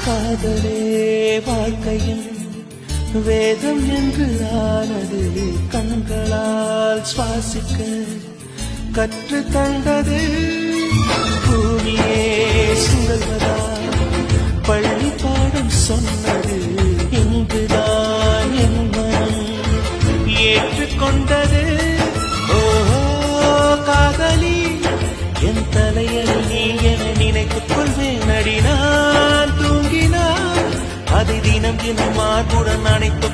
காதலே வாழ்க்கையின் வேதம் என்று ஆனது கண்களால் சுவாசிக்க கற்று தந்தது பூமியே சுழல்வதா பள்ளி பாடம் சொன்னது இங்குதான் என் மனம் ஏற்றுக்கொண்டது ஓஹோ காதலி என் தலையில் நீ என நினைத்துக் கொள்வேன் அடி நான் தூங்கினான் அதை தினம் தினம் மார்புடன் அணைத்துக்